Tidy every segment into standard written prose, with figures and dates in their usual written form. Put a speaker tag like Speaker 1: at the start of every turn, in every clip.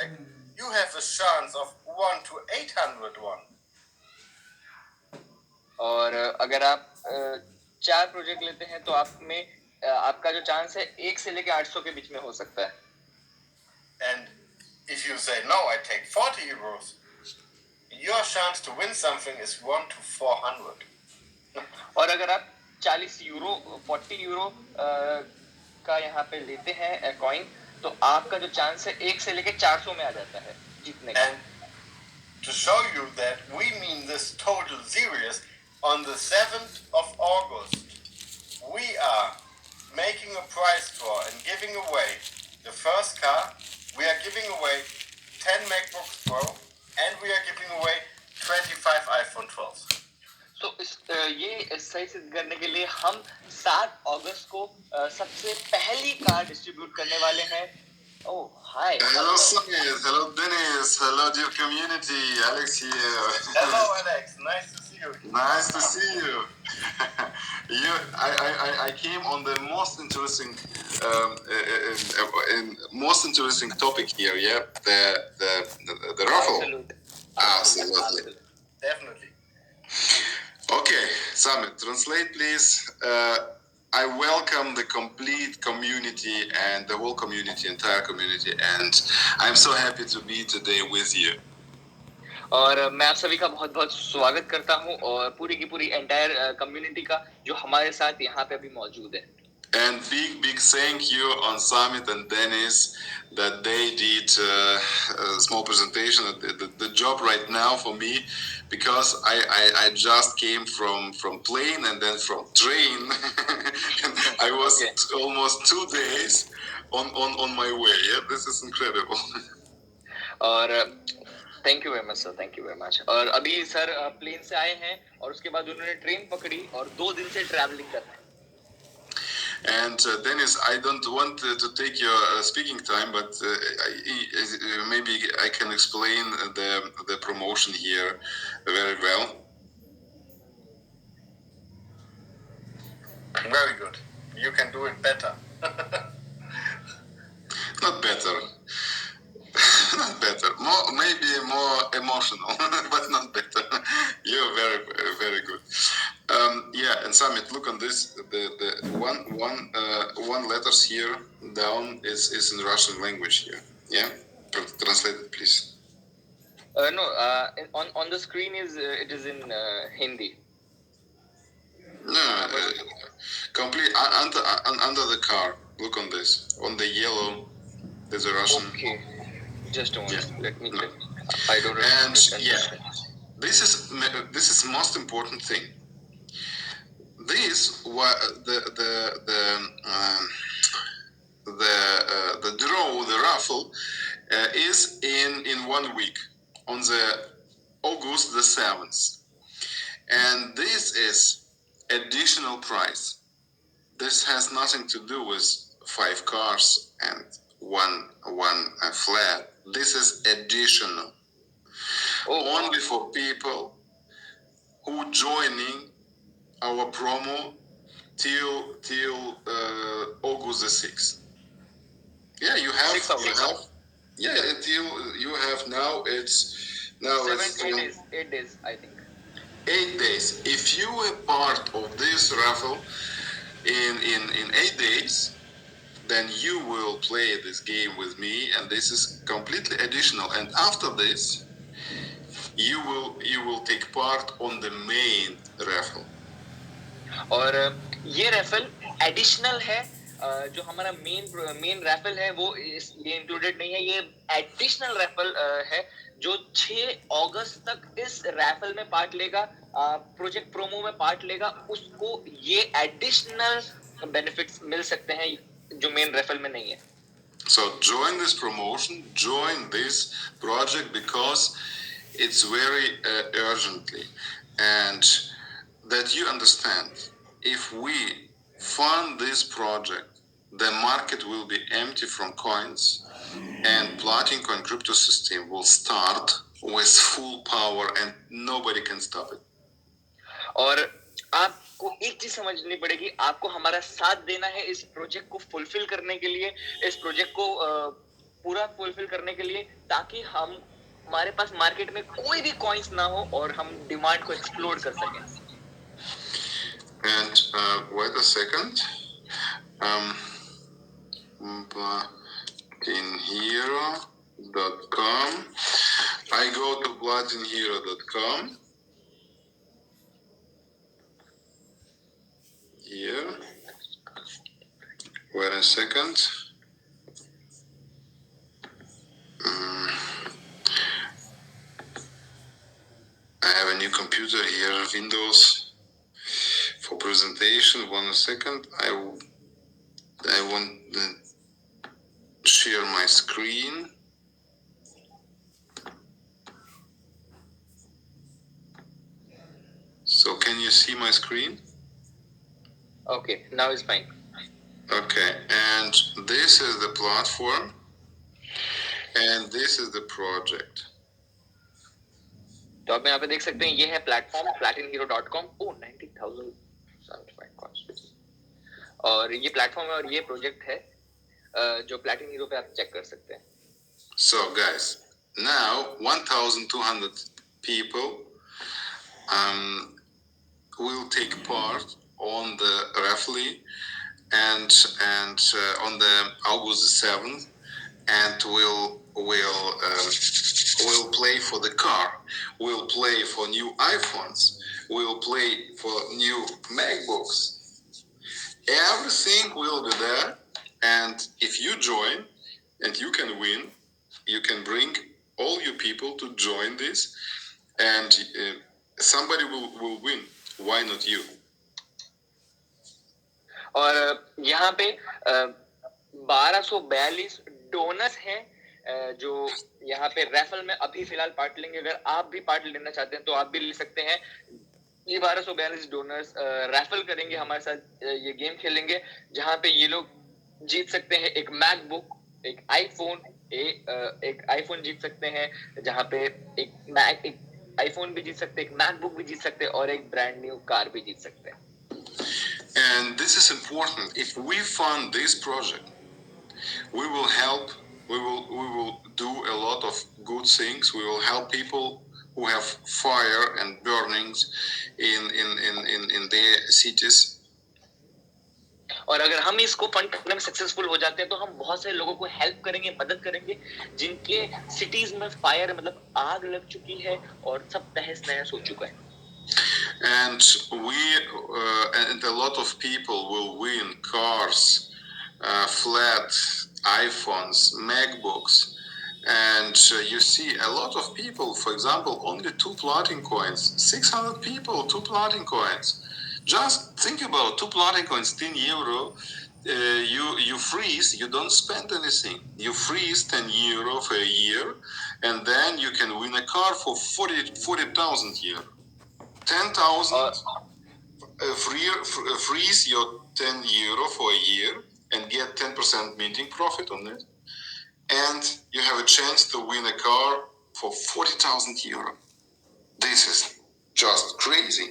Speaker 1: project, you have a chance of 1 to 801.
Speaker 2: और अगर आप 4 प्रोजेक्ट लेते हैं तो आप में आपका जो चांस है 1 से लेके 800 के बीच में हो सकता है.
Speaker 1: And if you say no, I take 40 euros, your chance to win something is 1 to 400.
Speaker 2: और अगर आप 40 यूरो का यहाँ पे लेते हैं कॉइन, तो आपका जो चांस है 1 से लेके 400 में आ जाता है जीतने का.
Speaker 1: And to show you that we mean this total serious, on the 7th of August, we are making a prize draw and giving away the first car. We are giving away 10 MacBooks Pro and we are giving away 25 iPhone 12s.
Speaker 2: तो ये सही सिद्ध करने के लिए हम 7 अगस्त को सबसे पहली कार डिस्ट्रीब्यूट करने वाले हैं. Oh, hi.
Speaker 3: Hello, Samit. Hello, Dennis. Hello, dear community. Alex here.
Speaker 1: Hello, Alex. Nice to see you.
Speaker 3: Nice to see you. I came on the most interesting, most interesting topic here. Yeah, the raffle. Absolutely.
Speaker 1: Definitely.
Speaker 3: Okay, Samit, translate please. I welcome the complete community and the whole community, entire community, and I'm so happy to be today with you.
Speaker 2: और मैं आप सभी का बहुत बहुत स्वागत करता हूँ और पूरी की पूरी एंटायर कम्युनिटी का जो हमारे साथ यहाँ पे अभी मौजूद है.
Speaker 3: And big thank you on Samit and Dennis that they did a small presentation. The job right now for me, because I just came from plane and then from train. And I was almost 2 days on my way. Yeah, this is incredible.
Speaker 2: और thank you very much sir, thank you very much. और अभी sir plain से आए हैं और उसके बाद उन्होंने ट्रेन पकड़ी और 2 दिन से ट्रैवलिंग कर रहे हैं.
Speaker 3: And Dennis, I don't want to take your speaking time, but maybe I can explain the promotion here very well.
Speaker 1: Very good. You can do it better.
Speaker 3: Not better. Not better. Maybe more emotional, but not better. You're very good. Yeah, and Samit, look on this. The one letters here down is in Russian language here. Yeah, translate it, please.
Speaker 2: No, on the screen it is in Hindi.
Speaker 3: No, complete under the car. Look on this. On the yellow, there's a Russian.
Speaker 2: Okay, just a moment.
Speaker 3: Yeah.
Speaker 2: Let me check. I don't
Speaker 3: And
Speaker 2: understand.
Speaker 3: this is most important thing. This the draw, the raffle is in 1 week on the August the 7th, and this is additional price. This has nothing to do with 5 cars and one flat. This is additional. Only for people who joining our promo till August the 6th. Yeah, you have. Yeah, until you have now. It's now.
Speaker 2: 8 days, I think.
Speaker 3: 8 days. If you are part of this raffle in 8 days, then you will play this game with me, and this is completely additional. And after this, you will take part on the main raffle.
Speaker 2: और ये raffle additional है. जो हमारा main raffle है वो ये included नहीं है. ये additional raffle है जो 6 अगस्त तक इस raffle में पार्ट लेगा, प्रोजेक्ट प्रोमो में पार्ट लेगा, उसको ये additional benefits मिल सकते हैं जो मेन raffle में नहीं है.
Speaker 3: So join this promotion, join this project, because it's very urgently, and that you understand, if we fund this project, the market will be empty from coins, and Platin Coin crypto system will start with full power, and nobody can stop it.
Speaker 2: और आपको एक चीज समझनी पड़ेगी, आपको हमारा साथ देना है इस प्रोजेक्ट को फुलफिल करने के लिए, इस प्रोजेक्ट को पूरा फुलफिल करने के लिए, ताकि हम हमारे पास मार्केट में कोई भी कॉइन्स ना हो और हम डिमांड को एक्सप्लोर कर सकें.
Speaker 3: And wait a second. Um, platinhero.com. I go to platinhero.com. Here. Wait a second. I have a new computer here, Windows. For presentation, 1 second. I want to share my screen. So can you see my screen?
Speaker 2: Okay, now it's fine.
Speaker 3: Okay, and this is the platform, and this is the project.
Speaker 2: तो आप यहाँ पे देख सकते हैं, ये है platform platinhero.com. ओह 90,000 और ये प्लेटफॉर्म है और ये प्रोजेक्ट है जो प्लैटिन हीरो पे आप चेक कर सकते हैं.
Speaker 3: So guys, now 1,200 people will take part on the raffle and on the August 7th, and we'll play for the car, we'll play for new iPhones, we'll play for new MacBooks. Everything will be there, and if you join and you can win, you can bring all your people to join this, and somebody will win. Why not you?
Speaker 2: और यहाँ पे 1242 donors हैं जो यहाँ पे raffle में अभी फिलहाल पार्ट लेंगे. अगर आप भी पार्ट लेना चाहते हैं तो आप भी ले सकते हैं. ये 1242 डोनर्स रैफल करेंगे हमारे साथ, ये गेम खेलेंगे जहाँ पे ये लोग जीत सकते हैं एक मैकबुक, एक आईफोन जीत सकते हैं, जहाँ पे एक आईफोन भी जीत सकते हैं, एक मैकबुक भी जीत सकते हैं और एक ब्रांड न्यू कार भी जीत सकते हैं.
Speaker 3: And this is important. If we fund this project, we will help. We will do a lot of good things. We will help people who have fire and burnings in their cities.
Speaker 2: और अगर हम इसको fund करने में successful हो जाते हैं तो हम बहुत सारे लोगों को हेल्प करेंगे, मदद करेंगे जिनके सिटीज में फायर मतलब आग लग चुकी है और सब तहस नहस हो चुका है.
Speaker 3: And and a lot of people will win cars, flat iPhones, MacBooks, and you see a lot of people. For example, only 2 platin coins, 600 people, 2 platin coins. Just think about 2 platin coins, €10. You freeze, you don't spend anything. You freeze €10 for a year, and then you can win a car for 40,000 €. 10,000 freeze your €10 for a year and get 10% minting profit on it, and you have a chance to win a car for 40,000 €. This is just crazy.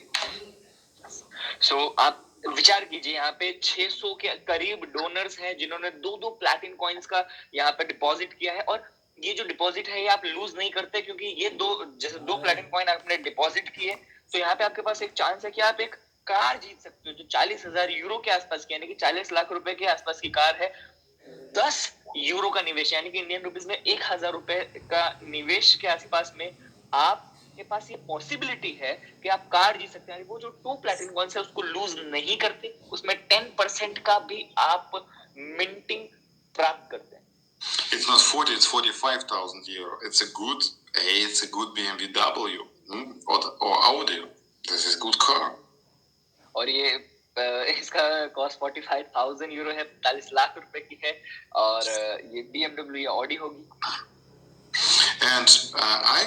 Speaker 2: So आप विचार कीजिए, यहाँ पे 600 के करीब donors हैं जिन्होंने 2 प्लैटिन coins का यहाँ पे डिपॉजिट किया है. और ये जो डिपॉजिट है ये आप लूज नहीं करते, क्योंकि ये जैसे 2 प्लैटिन कॉइन आपने डिपॉजिट किए तो यहाँ पे आपके पास एक चांस है कि आप एक कार जीत सकते हो जो 40,000 यूरो के आसपास की, यानी कि 40 लाख रुपए के आसपास की कार है. 10 यूरो का निवेश, यानी कि इंडियन रुपीस में 1,000 रुपए का निवेश के आसपास में आपके पास ये पॉसिबिलिटी है कि आप कार जीत सकते हैं. वो जो 2 प्लैटिन कॉइन्स है उसको लूज नहीं करते, उसमें 10% का भी आप मिंटिंग प्राप्त करते हैं.
Speaker 3: It's not 40, it's 45,000 €. It's a good BMW or Audi. This is good car.
Speaker 2: और ये इसका कॉस्ट 45,000 यूरो है, 45 लाख रुपए की है, और ये BMW या Audi होगी.
Speaker 3: And I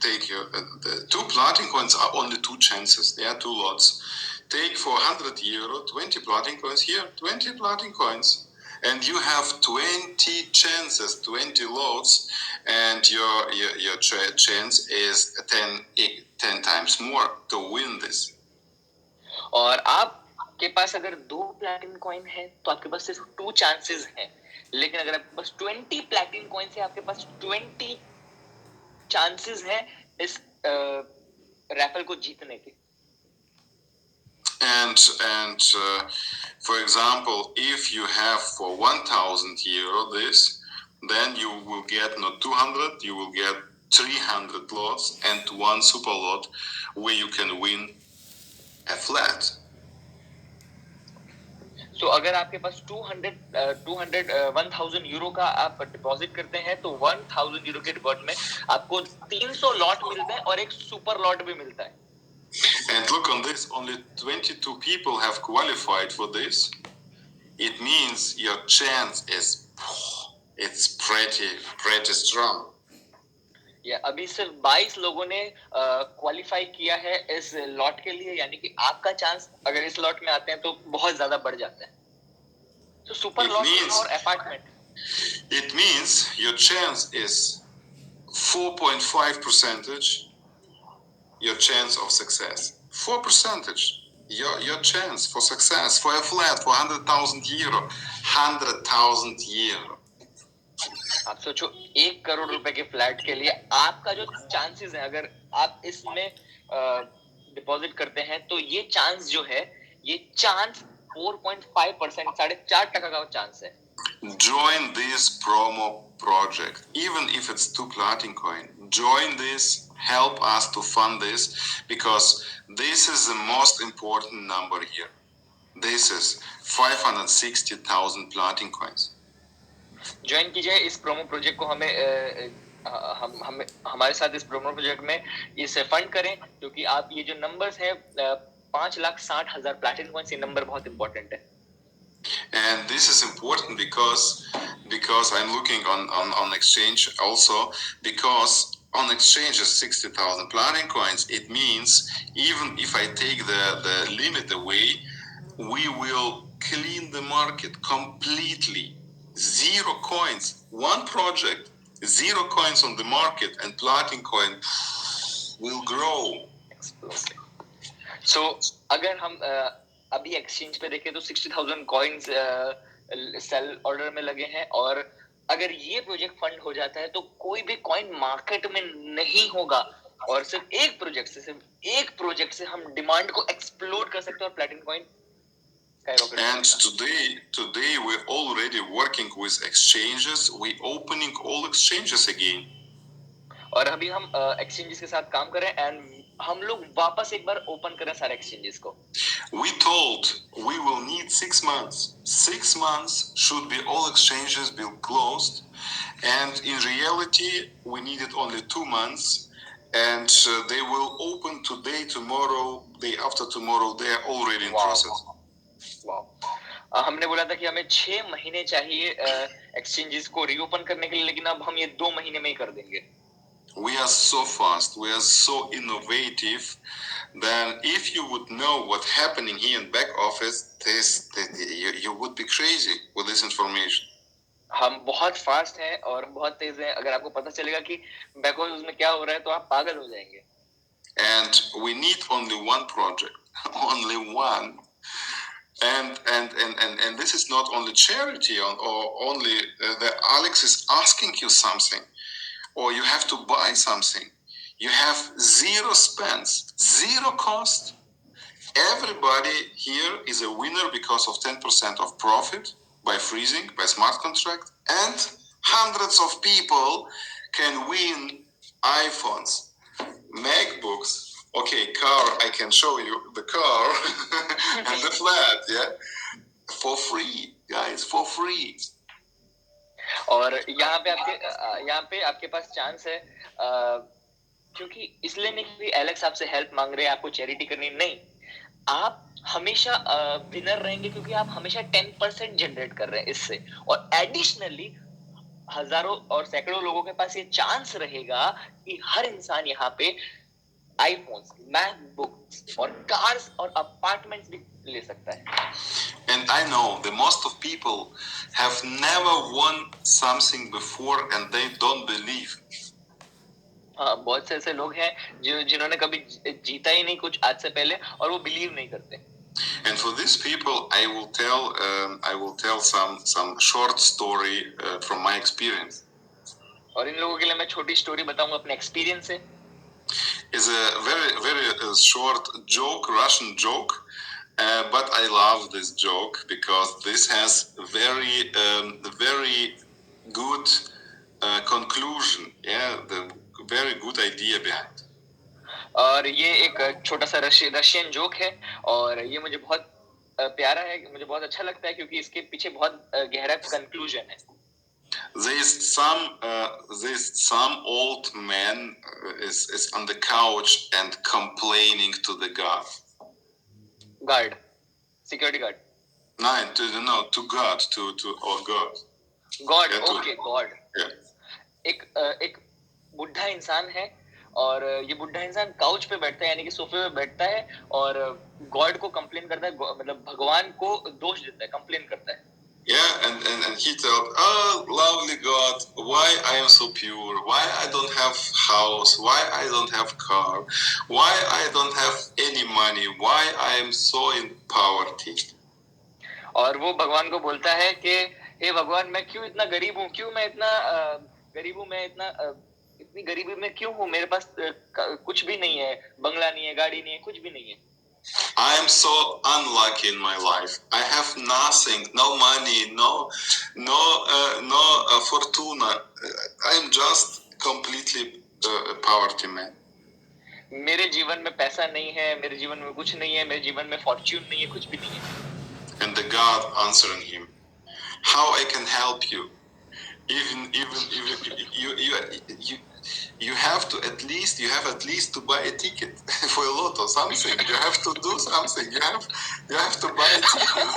Speaker 3: take you the 2 platin coins are only 2 chances. There are 2 lots. Take for €100 20 platin coins here, 20 platin coins. And you have 20 chances, 20 lots, and your chance is 10 times more to win this.
Speaker 2: और आपके पास अगर 2 प्लैटिन coin है तो आपके पास सिर्फ 2 chances हैं लेकिन अगर आपके पास 20 प्लैटिनम कॉइन्स है, आपके पास 20 चांसेस हैं इस रैफल को जीतने के।
Speaker 3: And for example, if you have for 1,000 euro this, then you will get not 200, you will get 300 lots and one super lot where you can win a flat.
Speaker 2: So अगर आपके पास 1000 euro का आप deposit करते हैं तो 1000 euro के deposit में आपको 300 लॉट मिलते हैं और एक सुपर लॉट भी मिलता है।
Speaker 3: And look on this, only 22 people have qualified for this. It means your chance is, it's pretty strong.
Speaker 2: या अभी सिर्फ 22 लोगों ने क्वालिफाई किया है इस लॉट के लिए, यानी कि आपका चांस अगर इस लॉट में आते हैं तो बहुत ज्यादा बढ़ जाता है। तो सुपर लॉट और apartment,
Speaker 3: it means your chance is 4.5%, your chance of success. 4%, your chance for success for a flat for 100,000 euro. 100,000 euro.
Speaker 2: आप सोचो 1 करोड़ रुपए के फ्लैट के लिए आपका जो चांसेस है, अगर आप इसमें डिपॉजिट करते हैं तो ये चांस जो है, ये चांस 4.5%, 4.5% का चांस है।
Speaker 3: Join this promo project, even if it's 2 platinum coin. Join this, help us to fund this, because this is the most important number here. This is 560,000 platinum coins.
Speaker 2: Join कीजिए इस promo project को, हमें हमारे साथ इस promo project में इसे fund करें, क्योंकि आप ये जो नंबर्स हैं 5,60,000 प्लैटिनम कॉइन्स, ये नंबर बहुत इंपॉर्टेंट है।
Speaker 3: And this is important because I'm looking on exchange also, because on exchange is 60,000 platinum coins. It means even if I take the limit away, we will clean the market completely. 0 coins, one project, 0 coins on the market, and platinum coin will grow.
Speaker 2: So अगर हम अभी exchange पे देखें तो 60,000 coins cell order में लगे हैं, और अगर ये प्रोजेक्ट फंड हो जाता है तो कोई भी कॉइन मार्केट में नहीं होगा, और सिर्फ एक प्रोजेक्ट से हम डिमांड को एक्सप्लोड कर सकते हैं और platinum coin
Speaker 3: And today we're already working with exchanges. We're opening all exchanges again.
Speaker 2: और अभी हम एक्सचेंजेस के साथ काम कर रहे हैं, एंड हम लोग वापस एक बार ओपन करें सारे एक्सचेंजेस को।
Speaker 3: We told we will need 6 months. 6 months should be all exchanges be closed, and in reality we needed only 2 months, and they will open today, tomorrow, day after tomorrow. They are already in process.
Speaker 2: हमने बोला था कि हमें 6 महीने चाहिए exchanges को reopen करने के लिए, लेकिन अब हम ये 2 महीने में ही कर देंगे।
Speaker 3: We are so fast, we are so innovative. Then if you would know what's happening here in back office, you would be crazy with this information.
Speaker 2: हम बहुत फास्ट हैं और बहुत तेज हैं। अगर आपको पता चलेगा कि बैक ऑफिस में क्या हो रहा है तो आप पागल हो जाएंगे।
Speaker 3: And we need only one project, only one. And this is not only charity or only that Alex is asking you something, or you have to buy something. You have 0 spends, 0 cost. Everybody here is a winner because of 10% of profit by freezing, by smart contract, and hundreds of people can win iPhones, MacBooks. Okay, car, I can show you the car and the flat, yeah? For free, guys, for free.
Speaker 2: और यहाँ पे आपके पास chance है, क्योंकि इसलिए नहीं कि Alex आपसे हेल्प मांग रहे हैं, आपको चैरिटी करनी नहीं, आप हमेशा विनर रहेंगे, क्योंकि आप हमेशा 10% जनरेट कर रहे हैं इससे, और एडिशनली हजारों और सैकड़ों लोगों के पास ये चांस रहेगा कि हर इंसान यहाँ पे आईफोन्स, मैकबुक्स और कार्स और अपार्टमेंट्स भी ले सकता है।
Speaker 3: And I know the most of people have never won something before and they don't believe.
Speaker 2: हाँ, बहुत से ऐसे लोग हैं जिन्होंने कभी जीता ही नहीं कुछ आज से पहले, और वो बिलीव नहीं करते।
Speaker 3: And for these people, I will tell some short story from my experience.
Speaker 2: और इन लोगों के लिए मैं छोटी स्टोरी बताऊंगा अपने एक्सपीरियंस से.
Speaker 3: Is a very short joke, Russian joke, but I love this joke because this has very good conclusion. Yeah, the very good idea behind.
Speaker 2: और ये एक छोटा सा रशियन जोक है और ये मुझे बहुत प्यारा है, मुझे बहुत अच्छा लगता है क्योंकि इसके पीछे बहुत गहरा कंक्लूजन है.
Speaker 3: This some old man is on the couch and complaining to the God.
Speaker 2: Guard, security guard.
Speaker 3: No, to God, to our God.
Speaker 2: God,
Speaker 3: Yeah,
Speaker 2: okay, God.
Speaker 3: Yeah.
Speaker 2: एक बुढ़ा इंसान है और ये बुढ़ा इंसान काउच पे बैठता है यानी कि सोफे पे बैठता है और गॉड को कंप्लेन करता है, मतलब भगवान को दोष देता है, कंप्लेन करता है.
Speaker 3: Yeah, and he told, oh, lovely God, why I am so pure, why I don't have house, why I don't have car, why I don't have any money, why I am so in poverty.
Speaker 2: और वो भगवान को बोलता है कि हे भगवान, मैं क्यों इतना गरीब हूँ, क्यों मैं इतना गरीब हूँ, मैं इतनी गरीबी में क्यों हूँ, मेरे पास कुछ भी नहीं है, बंगला नहीं है, गाड़ी नहीं है, कुछ भी नहीं है.
Speaker 3: I am so unlucky in my life. I have nothing, no money, no fortuna. I am just completely a poverty man.
Speaker 2: मेरे जीवन में पैसा नहीं है, मेरे जीवन में कुछ नहीं है, मेरे जीवन में फॉर्च्यून नहीं है, कुछ भी नहीं है.
Speaker 3: And the God answering him, how I can help you? Even you have at least to buy a ticket for a lot or something. You have to do something. You have to buy a ticket.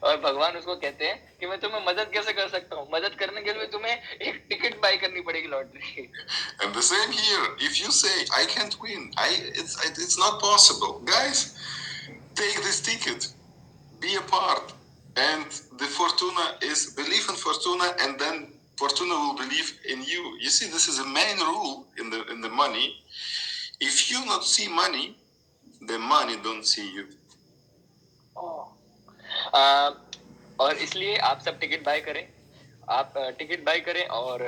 Speaker 2: और भगवान उसको कहते हैं कि मैं तुम्हें मदद कैसे कर सकता हूँ, मदद करने के लिए तुम्हें एक टिकट बाय करनी पड़ेगी lottery.
Speaker 3: And the same here. If you say I can't win, it's not possible, guys. Take this ticket, be a part, and the Fortuna is believe in Fortuna, and then Fortuna will believe in you. You see, this is a main rule in the money. If you not see money, the money don't see you.
Speaker 2: और इसलिए आप सब ticket bye करें, आप ticket bye करें और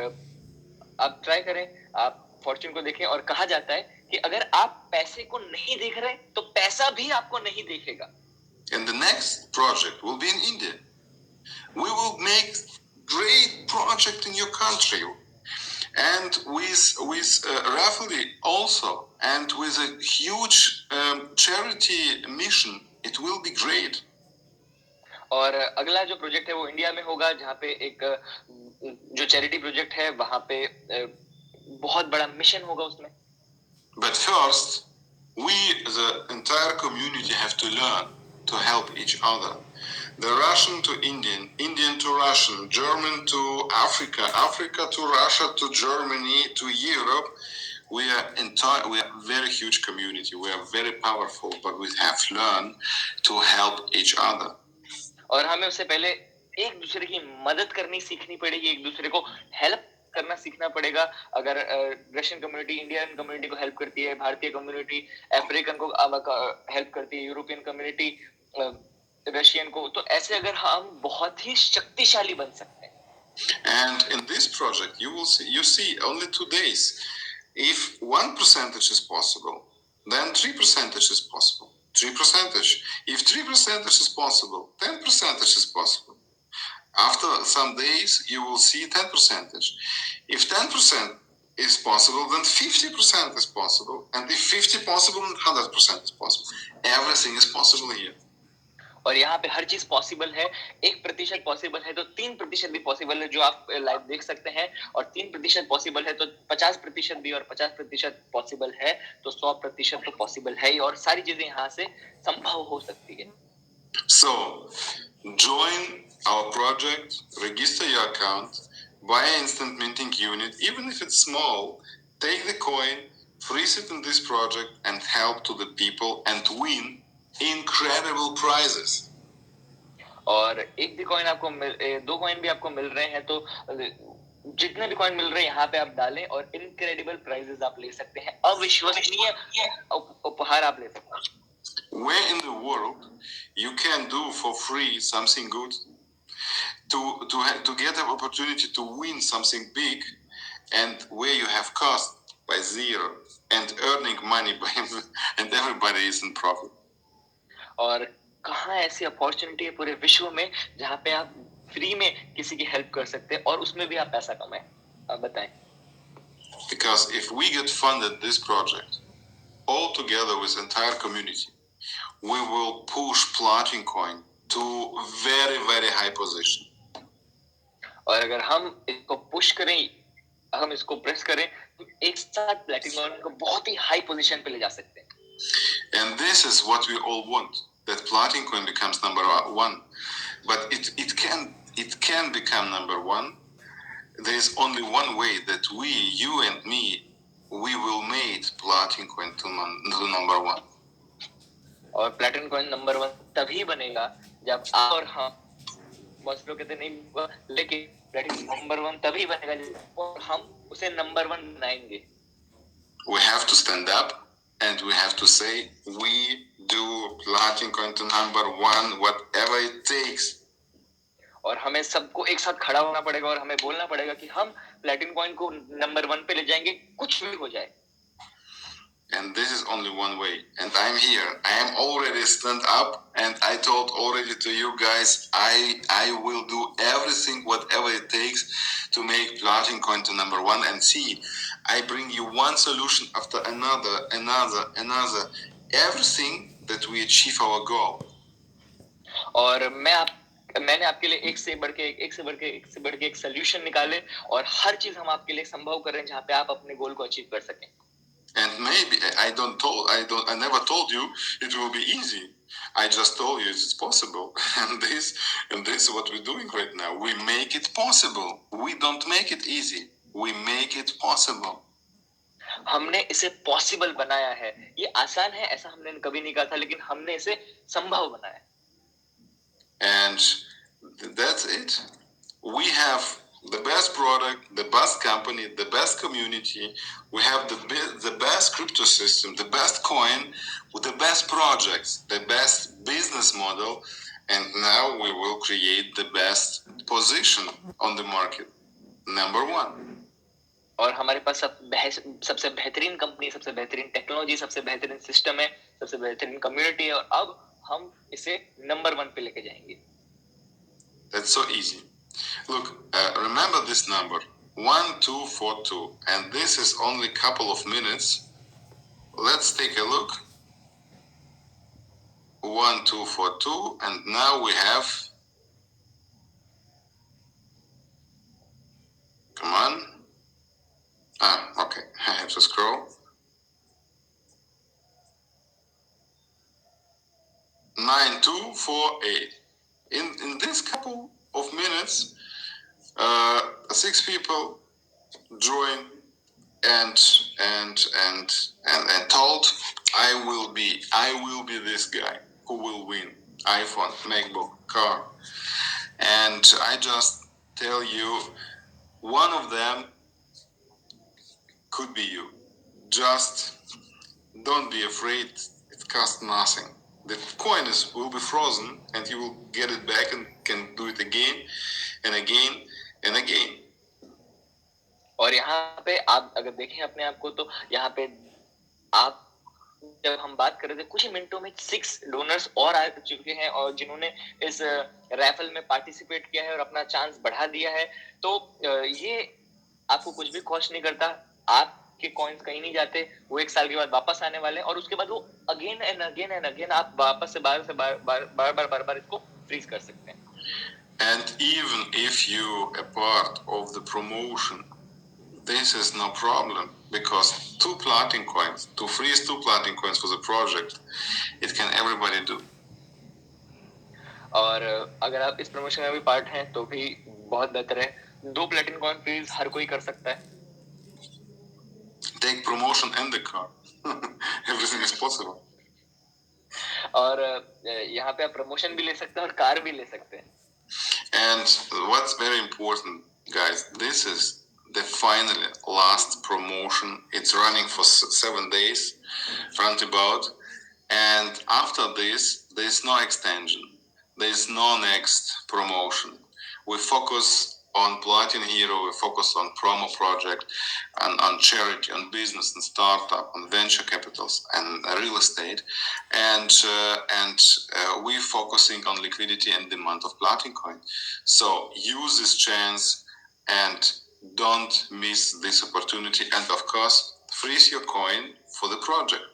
Speaker 2: आप try करें, आप फॉर्च्यून को देखें. और कहा जाता है कि अगर आप पैसे को नहीं देख रहे तो पैसा भी आपको नहीं देखेगा.
Speaker 3: And the next project will be in India. We will make great project in your country, and with Rafali also, and with a huge charity mission. It will be great.
Speaker 2: और अगला जो प्रोजेक्ट है वो India में होगा, जहाँ पे एक जो चैरिटी प्रोजेक्ट है वहाँ पे बहुत बड़ा मिशन होगा उसमें.
Speaker 3: But first, we, the entire community, have to learn to help each other. The Russian to Indian, Indian to Russian, German to Africa, Africa to Russia to Germany to Europe. We are very huge community. We are very powerful, but we have learned to help each other.
Speaker 2: और हमें उससे पहले एक दूसरे की मदद करनी सीखनी पड़ेगी, एक दूसरे को हेल्प करना सीखना पड़ेगा. अगर रशियन कम्युनिटी इंडियन कम्युनिटी को हेल्प करती है, भारतीय कम्युनिटी अफ्रीकन को हेल्प करती है, यूरोपियन कम्युनिटी रशियन को, तो ऐसे अगर हम बहुत ही शक्तिशाली बन सकते हैं.
Speaker 3: And in this project, you see only 2 days. If 1% is possible, then 3% is possible. 3%. If 3% is possible, 10% is possible. After some days, you will see 10%. If 10% is possible, then 50% is possible. And if 50 possible, then 100% is possible. Everything is possible here.
Speaker 2: और यहाँ पे हर चीज possible है. 1% possible है तो 3% भी possible है, जो आप लाइव देख सकते हैं. और 3% पॉसिबल है तो 50% भी, और 50% पॉसिबल है तो 100% तो पॉसिबल है ही. और सारी चीजें यहाँ से संभव हो सकती है.
Speaker 3: So, join our project, register your account, buy an instant minting unit, even if it's small. Take the coin, freeze it in this project, and help to the people and win incredible prizes.
Speaker 2: और एक भी coin आपको 2 coin भी आपको मिल रहे हैं तो जितने भी कॉइन मिल रहे हैं यहाँ पे आप डालें और इनक्रेडिबल प्राइजेस आप ले सकते हैं, अविश्वसनीय उपहार आप ले सकते हैं.
Speaker 3: Where in the world you can do for free something good, to get an opportunity to win something big, and where you have cost by zero and earning money by and everybody is in profit.
Speaker 2: और कहाँ ऐसी opportunity है पूरे विश्व में जहाँ पे आप फ्री में किसी की हेल्प कर सकते हैं और उसमें भी आप पैसा कमाएं? आप बताएं.
Speaker 3: Because if we get funded this project all together with entire community, we will push Platin Coin to very, very high position.
Speaker 2: और अगर हम इसको पुश करें, हम इसको प्रेस करें, तो एक साथ प्लैटिनम को बहुत ही हाई पोजीशन पे ले जा सकते हैं.
Speaker 3: And this is what we all want, that Platin Coin becomes number one. But it can become number one. There is only one way that we, you and me, we will make Platin Coin to number one.
Speaker 2: और platinum coin number 1 तभी बनेगा जब आप और हम, बहुत लोग कहते नहीं होगा, लेकिन प्लैटिनम नंबर 1 तभी बनेगा जब हम उसे नंबर 1 बनाएंगे.
Speaker 3: We have to stand up and we have to say we do Platin Coin to number one, whatever it takes.
Speaker 2: और हमें सबको एक साथ खड़ा होना पड़ेगा और हमें बोलना पड़ेगा कि हम प्लैटिनम कॉइन को नंबर 1 पे ले जाएंगे, कुछ भी हो जाए.
Speaker 3: And this is only one way. And I'm here. I am already stand up, and I told already to you guys, I will do everything, whatever it takes, to make Platin Coin to number one. And see, I bring you one solution after another. Everything that we achieve our goal.
Speaker 2: और मैंने आपके लिए एक से बढ़ के एक solution निकाले और हर चीज हम आपके लिए संभव कर रहे हैं जहाँ पे आप अपने गोल को अचीव कर सकें.
Speaker 3: And maybe I never told you it will be easy. I just told you it's possible. And this is what we're doing right now. We make it possible. We don't make it easy. We make it possible.
Speaker 2: हमने इसे possible बनाया है. ये आसान है ऐसा हमने कभी नहीं कहा था, लेकिन हमने इसे संभव बनाया.
Speaker 3: And that's it. We have the best product, the best company, the best community. We have the best crypto system, the best coin, with the best projects, the best business model, and now we will create the best position on the market, number one.
Speaker 2: और हमारे पास सबसे बेहतरीन company, सबसे बेहतरीन technology, सबसे बेहतरीन system है, सबसे बेहतरीन कम्युनिटी है, और अब हम इसे नंबर 1 पे लेके जाएंगे.
Speaker 3: That's so easy. Look, remember this number 1242, and this is only a couple of minutes. Let's take a look. 1242, and now we have. Come on. Okay. I have to scroll. 9248. In this couple of minutes, 6 people joined and told I will be this guy who will win iPhone, MacBook, car. And I just tell you, one of them could be you. Just don't be afraid. It costs nothing. The coin will be frozen, and you will get it back and can do it again and again and again.
Speaker 2: और यहाँ पे आप अगर देखें अपने आप को, तो यहाँ पे आप जब हम बात कर रहे थे, कुछ ही मिनटों में 6 डोनर्स और आ चुके हैं और जिन्होंने इस रैफल में पार्टिसिपेट किया है और अपना चांस बढ़ा दिया है. तो ये आपको कुछ भी कॉस्ट नहीं करता. आपके कॉइन्स कहीं नहीं जाते, वो 1 साल के बाद वापस आने वाले हैं और उसके बाद वो अगेन एंड अगेन आप वापस से बार इसको फ्रीज कर सकते हैं.
Speaker 3: And even if you a part of the promotion, this is no problem, because 2 Platin coins, to freeze 2 Platin coins for the project, it can everybody do.
Speaker 2: और अगर आप इस प्रमोशन में भी पार्ट हैं तो भी बहुत बेहतर है. 2 प्लैटिनम कॉइन फ्रीज हर कोई कर सकता है.
Speaker 3: Take promotion and the car. Everything is possible.
Speaker 2: और यहाँ पे आप प्रमोशन भी ले सकते हैं और कार भी ले सकते हैं.
Speaker 3: And what's very important, guys, this is the finally last promotion. It's running for 7 days, roundabout. And after this, there's no extension. There's no next promotion. We focus on Platinum Hero, we focus on promo project, and on charity, on business and startup, on venture capitals and real estate. And we're focusing on liquidity and demand of Platinum Coin. So use this chance and don't miss this opportunity. And of course, freeze your coin for the project.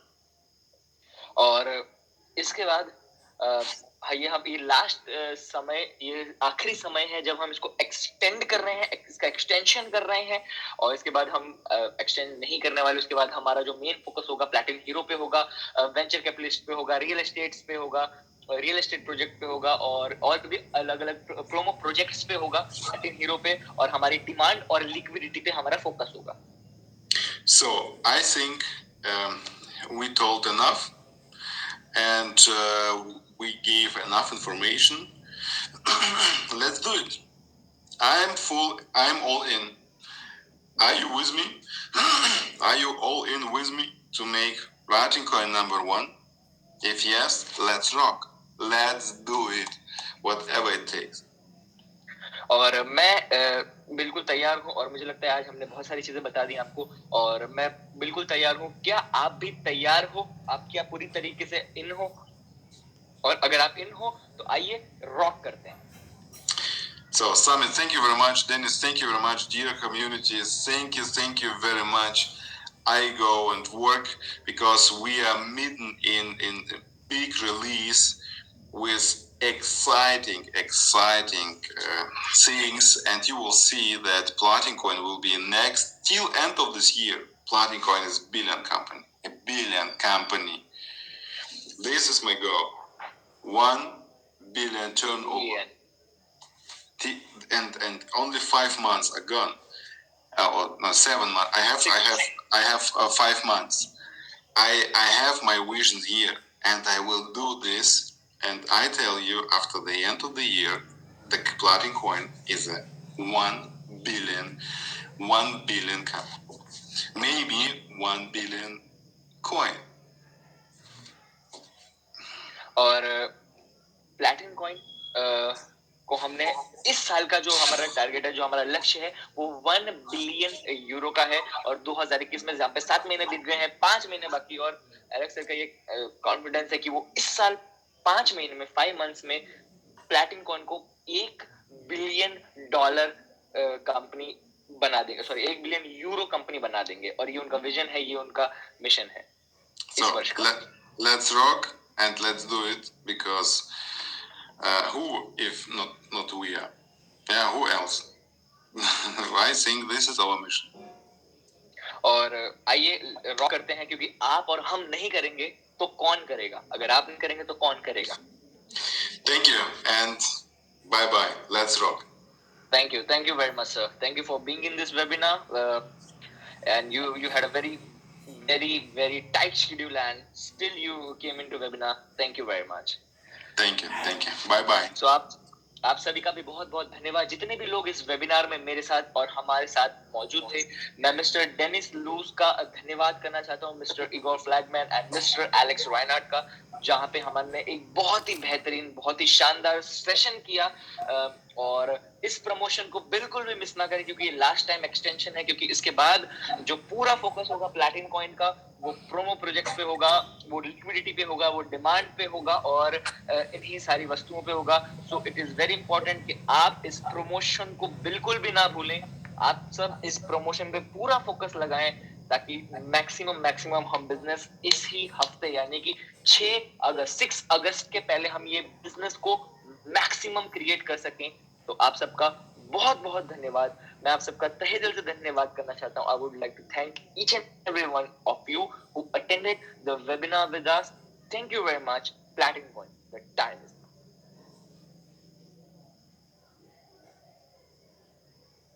Speaker 2: और इसके बाद ये हम ये last समय, ये आखिरी समय है जब हम इसको एक्सटेंड कर रहे हैं, इसका एक्सटेंशन कर रहे हैं. और इसके बाद हम एक्सटेंड नहीं करने वाले. उसके बाद हमारा जो मेन फोकस होगा प्लैटिनम हीरो पे होगा, वेंचर कैपिटलिस्ट पे होगा, रियल एस्टेट्स पे होगा, रियल एस्टेट प्रोजेक्ट पे होगा, और भी अलग अलग प्रोमो प्रोजेक्ट्स पे होगा प्लैटिनम हीरो पे. और हमारी डिमांड और लिक्विडिटी पे हमारा फोकस होगा.
Speaker 3: So I think we told enough. And we gave enough information. Let's do it. I'm all in. Are you with me? Are you all in with me to make Platinum Coin number 1? If yes, let's rock. Let's do it. Whatever it takes.
Speaker 2: और मैं बिल्कुल तैयार हूँ. और मुझे लगता है आज हमने बहुत सारी चीजें बता दी आपको, और मैं बिल्कुल तैयार हूँ. क्या आप भी तैयार हो? आप क्या पूरी तरीके से इन हो? और अगर आप इन हो तो आइए रॉक करते हैं.
Speaker 3: So Samit, thank you very much. Dennis, thank you very much. Dear communities, thank you very much. I go and work because we are meeting in a big release with exciting things, and you will see that Platinum Coin will be next till end of this year. Platinum Coin is a billion company. This is my goal. 1 billion turnover.
Speaker 2: Yeah.
Speaker 3: And only 5 months are gone. Or no, 7 months. I have 5 months. I have my vision here, and I will do this. And I tell you, after the end of the year, the Platinum Coin is a 1 billion company. Maybe 1 billion coin.
Speaker 2: और platinum coin को हमने इस साल का जो हमारा target है, जो हमारा लक्ष्य है, वो 1 बिलियन यूरो का है. और 2021 में जहाँ पे 7 महीने बीत गए हैं, 5 महीने बाकी. और एलेक्स सर का ये कॉन्फिडेंस है कि वो इस साल 5 महीने में, 5 मंथ्स में प्लैटिनम कॉइन को $1 बिलियन कंपनी बना देंगे. 1 बिलियन यूरो कंपनी बना देंगे. और ये उनका विजन है, ये उनका मिशन है इस वर्ष का.
Speaker 3: Let's rock and let's do it, because who if not we are? Yeah, who else? I think this is our mission.
Speaker 2: और आइए रॉक करते हैं, क्योंकि आप और हम नहीं करेंगे तो कौन करेगा? अगर आप नहीं करेंगे तो कौन करेगा?
Speaker 3: Thank you and bye bye. Let's rock.
Speaker 2: Thank you very much, sir. Thank you for being in this webinar. And you had a very tight schedule, and still you came into webinar. Thank you very much.
Speaker 3: Thank you. Bye bye.
Speaker 2: So आप सभी का भी बहुत बहुत धन्यवाद, जितने भी लोग इस वेबिनार में मेरे साथ और हमारे साथ मौजूद थे. मैं मिस्टर डेनिस लूज का धन्यवाद करना चाहता हूँ, mister Igor Flagman and mister Alex Reinhard का, जहाँ पे हमने एक बहुत ही बेहतरीन, बहुत ही शानदार सेशन किया. और इस प्रमोशन को बिल्कुल भी मिस ना करें, क्योंकि ये लास्ट टाइम एक्सटेंशन है. क्योंकि इसके बाद जो पूरा फोकस होगा प्लैटिनम कॉइन का, वो प्रोमो प्रोजेक्ट पे होगा, वो लिक्विडिटी पे होगा, वो डिमांड पे होगा, और इन्हीं सारी वस्तुओं पे होगा. So it is very important कि आप इस प्रमोशन को बिल्कुल भी ना भूलें. आप सब इस प्रमोशन पे पूरा फोकस लगाएं, ताकि मैक्सिमम हम बिजनेस इस ही हफ्ते, यानी कि 6 अगस्त के पहले हम ये बिजनेस को मैक्सिमम क्रिएट कर सकें. तो आप सबका बहुत बहुत धन्यवाद. मैं आप सबका तहे दिल से धन्यवाद करना चाहता हूँ. I would like to thank each and every one of you who attended the webinar with us. Thank you very much. Platinum coin, the time is